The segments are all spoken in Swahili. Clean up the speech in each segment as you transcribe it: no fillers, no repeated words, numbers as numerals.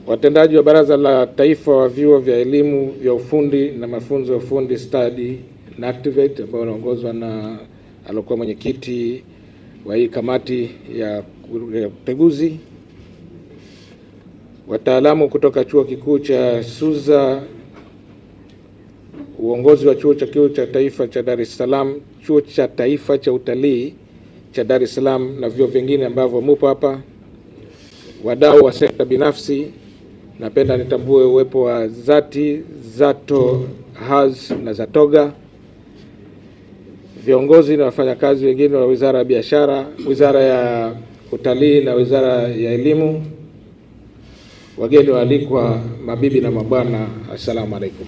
watendaji wa Baraza la Taifa wa Vyuo vya Elimu vya Ufundi na Mafunzo ya Ufundi Stadi na Activate, ambao wanaongozwa na alikuwa mwenyekiti wa hii kamati ya uteguzi, wataalamu kutoka Chuo Kikuu cha Suza, uongozi wa Chuo cha Taifa cha Dar es Salaam, Chuo cha Taifa cha Utalii cha Dar es Salaam na vyuo vingine ambavyo mupo hapa, wadau wa sekta binafsi. Napenda nitambue uwepo wa Zati, Zato, Haz na Zatoga, viongozi na wafanyakazi wengine wa Wizara ya Biashara, Wizara ya Utalii na Wizara ya Elimu, wageni waalikwa, mabibi na mabwana, assalamu alaikum.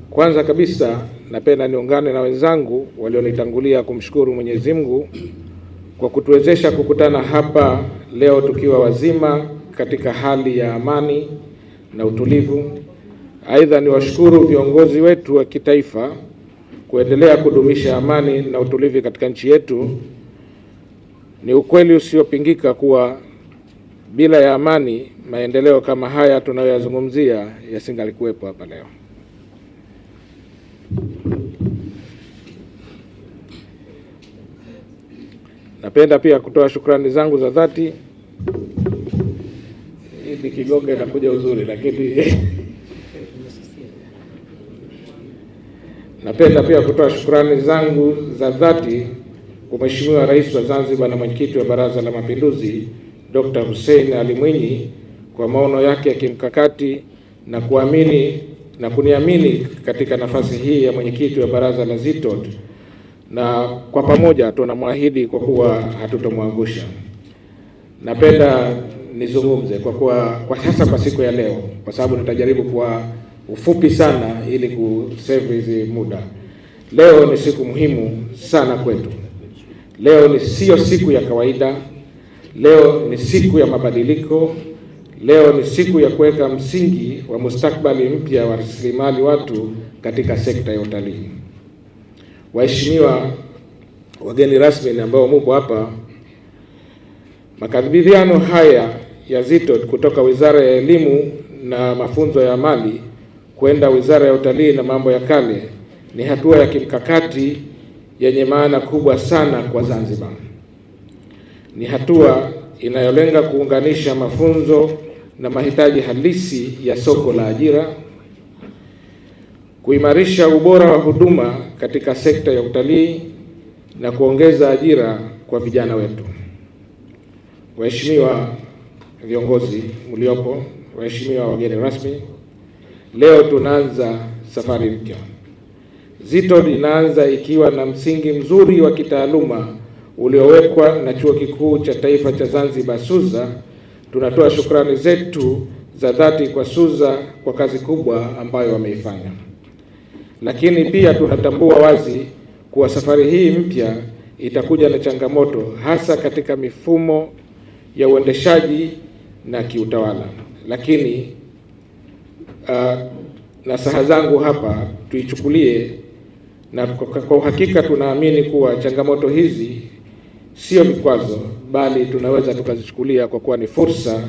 Kwanza kabisa napenda niungane na wenzangu walionitangulia kumshukuru Mwenyezi Mungu kwa kutuwezesha kukutana hapa leo tukiwa wazima katika hali ya amani na utulivu. Aidha, niwashukuru viongozi wetu wa kitaifa kuendelea kudumisha amani na utulivu katika nchi yetu. Ni ukweli usiopingika kuwa bila ya amani, maendeleo kama haya tunayoyazungumzia yasingalikuwepo hapa leo. Napenda pia kutoa shukrani zangu za dhati. Hivi kigonge inakuja uzuri, lakini napenda pia kutoa shukrani zangu za dhati kwa Mheshimiwa Rais wa Zanzibar na mwenyekiti wa Baraza la Mapinduzi Dr. Hussein Ali Mwinyi kwa maono yake ya kimkakati na kuniamini katika nafasi hii ya mwenyekiti wa Baraza la ZITOD, na kwa pamoja tunamwahidi kwa kuwa hatutomwangusha. Napenda nizungumze kwa sasa kwa siku ya leo, kwa sababu nitajaribu kwa ufupi sana ili kusave hizi muda. Leo ni siku muhimu sana kwetu. Leo ni sio siku ya kawaida. Leo ni siku ya mabadiliko. Leo ni siku ya kuweka msingi wa mustakabali mpya wa rasilimali watu katika sekta ya utalii. Waheshimiwa wageni rasmi ambao mupo hapa, makabidhiano haya ya ZITOD kutoka Wizara ya Elimu na Mafunzo ya Amali kwenda Wizara ya Utalii na Mambo ya Kale ni hatua ya kimkakati yenye maana kubwa sana kwa Zanzibar. Ni hatua inayolenga kuunganisha mafunzo na mahitaji halisi ya soko la ajira, kuimarisha ubora wa huduma katika sekta ya utalii na kuongeza ajira kwa vijana wetu. Waheshimiwa viongozi mliopo, waheshimiwa wageni rasmi, leo tunaanza safari mpya. ZITOD inaanza ikiwa na msingi mzuri wa kitaaluma uliowekwa na Chuo Kikuu cha Taifa cha Zanzibar SUZA. Tunatoa shukrani zetu za dhati kwa SUZA kwa kazi kubwa ambayo wameifanya. Lakini pia tunatambua wazi kuwa safari hii mpya itakuja na changamoto, hasa katika mifumo ya uendeshaji na kiutawala. Lakini nasaha zangu hapa tuichukulie, na kwa uhakika tunaamini kuwa changamoto hizi sio vikwazo, bali tunaweza tukazichukulia kwa kuwa ni fursa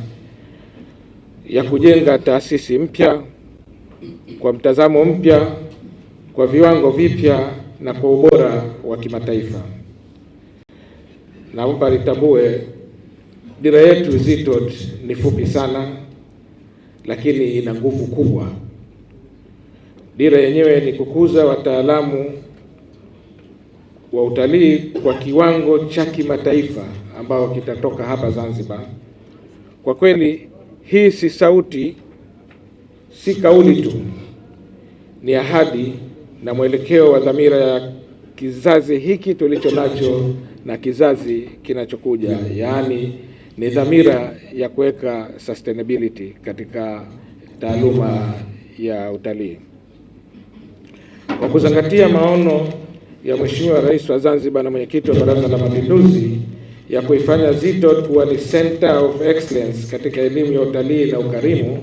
ya kujenga taasisi mpya kwa mtazamo mpya, kwa viwango vipya na kwa ubora wa kimataifa. Naomba nitambue dira yetu ZITOD ni fupi sana, lakini ina nguvu kubwa. Dira yenyewe ni kukuza wataalamu wa utalii kwa kiwango cha kimataifa ambao kitatoka hapa Zanzibar. Kwa kweli hii si sauti, si kauli tu, ni ahadi na mwelekeo wa dhamira ya kizazi hiki tulicho nacho na kizazi kinachokuja, yaani ni dhamira ya kuweka sustainability katika taaluma ya utalii. Kwa kuzingatia maono ya Mheshimiwa Rais wa Zanzibar na mwenyekiti wa Baraza la Mapinduzi ya kuifanya ZITOD kuwa ni Center of Excellence katika elimu ya utalii na ukarimu,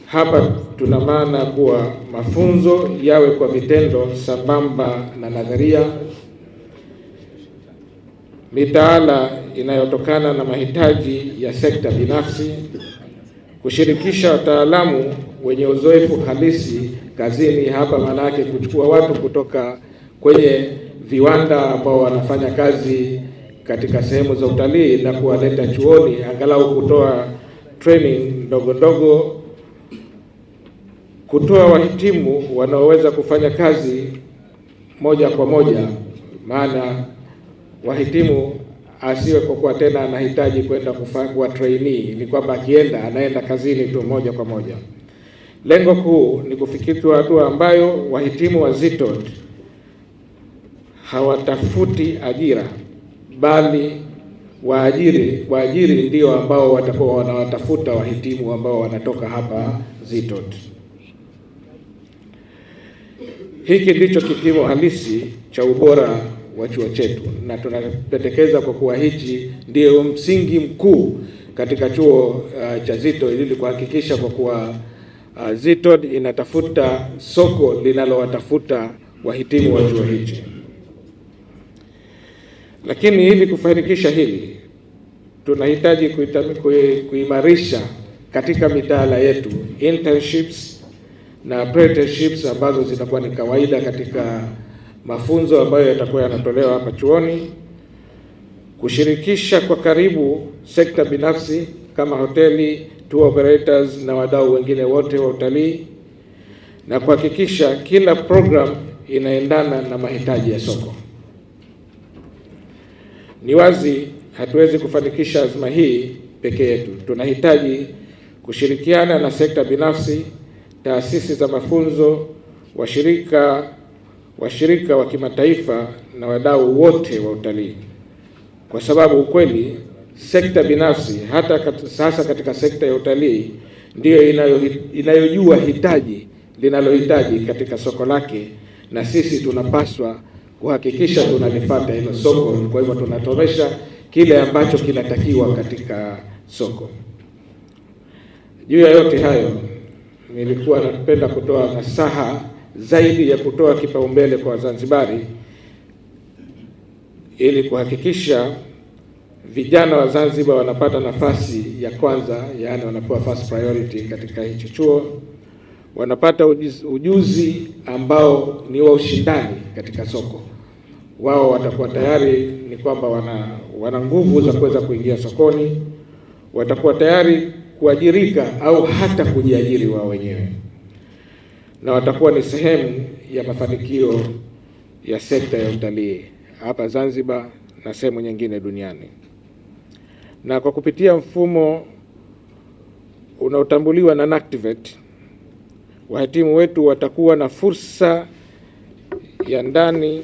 hapa tuna maana kuwa mafunzo yawe kwa vitendo sambamba na nadharia. mitaala inayotokana na mahitaji ya sekta binafsi, kushirikisha wataalamu wenye uzoefu halisi kazini. Hapa maana yake kuchukua watu kutoka kwenye viwanda ambao wanafanya kazi katika sehemu za utalii na kuwaleta chuoni, angalau kutoa training ndogo ndogo, kutoa wahitimu wanaoweza kufanya kazi moja kwa moja. Maana wahitimu asiwe kwa kuwa tena anahitaji kwenda kufanya trainee, ni kwamba akienda anaenda kazini tu moja kwa moja. Lengo kuu ni kufikia hatua ambayo wahitimu wa ZITOD hawatafuti ajira, bali waajiri ndio ambao watakuwa wanawatafuta wahitimu ambao wanatoka hapa ZITOD. Hiki ndicho kipimo halisi cha ubora wa chuo chetu, na tunapendekeza kwa kuwa hichi ndio msingi mkuu katika chuo cha ZITOD, ili kuhakikisha kwa kuwa ZITOD inatafuta soko linalowatafuta wahitimu wa chuo hichi. Lakini ili kufanikisha hili, tunahitaji kuimarisha katika mitaala yetu internships na apprenticeships ambazo zitakuwa ni kawaida katika mafunzo ambayo yatakuwa yanatolewa hapa chuoni, kushirikisha kwa karibu sekta binafsi kama hoteli, tour operators na wadau wengine wote wa utalii, na kuhakikisha kila program inaendana na mahitaji ya soko. Ni wazi hatuwezi kufanikisha azma hii peke yetu. Tunahitaji kushirikiana na sekta binafsi, taasisi za mafunzo, washirika wa kimataifa na wadau wote wa utalii, kwa sababu ukweli sekta binafsi hata sasa katika sekta ya utalii ndiyo inayojua hitaji linalohitaji katika soko lake, na sisi tunapaswa kuhakikisha tunalifuata hilo soko. Kwa hivyo tunatoresha kile ambacho kinatakiwa katika soko. Juu ya yote hayo, nilikuwa napenda kutoa nasaha zaidi ya kutoa kipaumbele kwa Wazanzibari ili kuhakikisha vijana wa Zanzibar wanapata nafasi ya kwanza, yaani wanapewa first priority katika hicho chuo, wanapata ujuzi ambao ni wa ushindani katika soko. Wao watakuwa tayari ni kwamba wana nguvu za kuweza kuingia sokoni, watakuwa tayari kuajirika au hata kujiajiri wao wenyewe, na watakuwa ni sehemu ya mafanikio ya sekta ya utalii hapa Zanzibar na sehemu nyingine duniani. Na kwa kupitia mfumo unaotambuliwa na NACTVET, wahitimu wetu watakuwa na fursa ya ndani,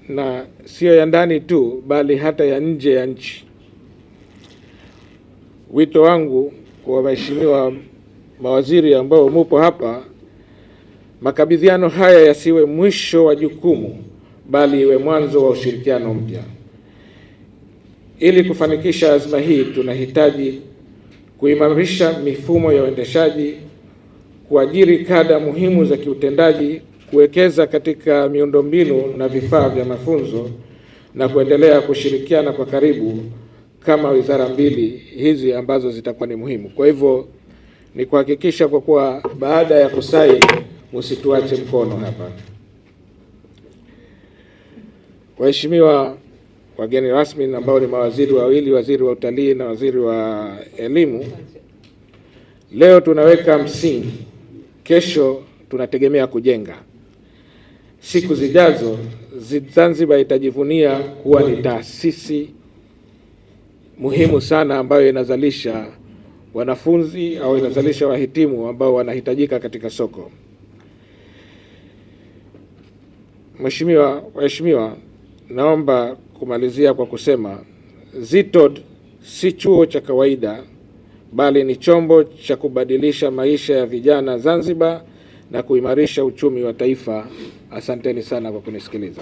na sio ya ndani tu bali hata ya nje ya nchi. Wito wangu kwa waheshimiwa mawaziri ambao mupo hapa, makabidhiano haya yasiwe mwisho wa jukumu, bali iwe mwanzo wa ushirikiano mpya. Ili kufanikisha azma hii, tunahitaji kuimarisha mifumo ya uendeshaji, kuajiri kada muhimu za kiutendaji, kuwekeza katika miundombinu na vifaa vya mafunzo, na kuendelea kushirikiana kwa karibu kama wizara mbili hizi ambazo zitakuwa ni muhimu. Kwa hivyo ni kuhakikisha kwa kuwa baada ya kusaini msituache mkono hapa. Waheshimiwa wageni rasmi ambao ni mawaziri wawili, waziri wa utalii na waziri wa elimu, leo tunaweka msingi, kesho tunategemea kujenga. Siku zijazo Zanzibar itajivunia kuwa ni taasisi muhimu sana ambayo inazalisha wanafunzi au inazalisha wahitimu ambao wanahitajika katika soko. Waheshimiwa, naomba kumalizia kwa kusema ZITOD si chuo cha kawaida, bali ni chombo cha kubadilisha maisha ya vijana Zanzibar na kuimarisha uchumi wa taifa. Asanteni sana kwa kunisikiliza.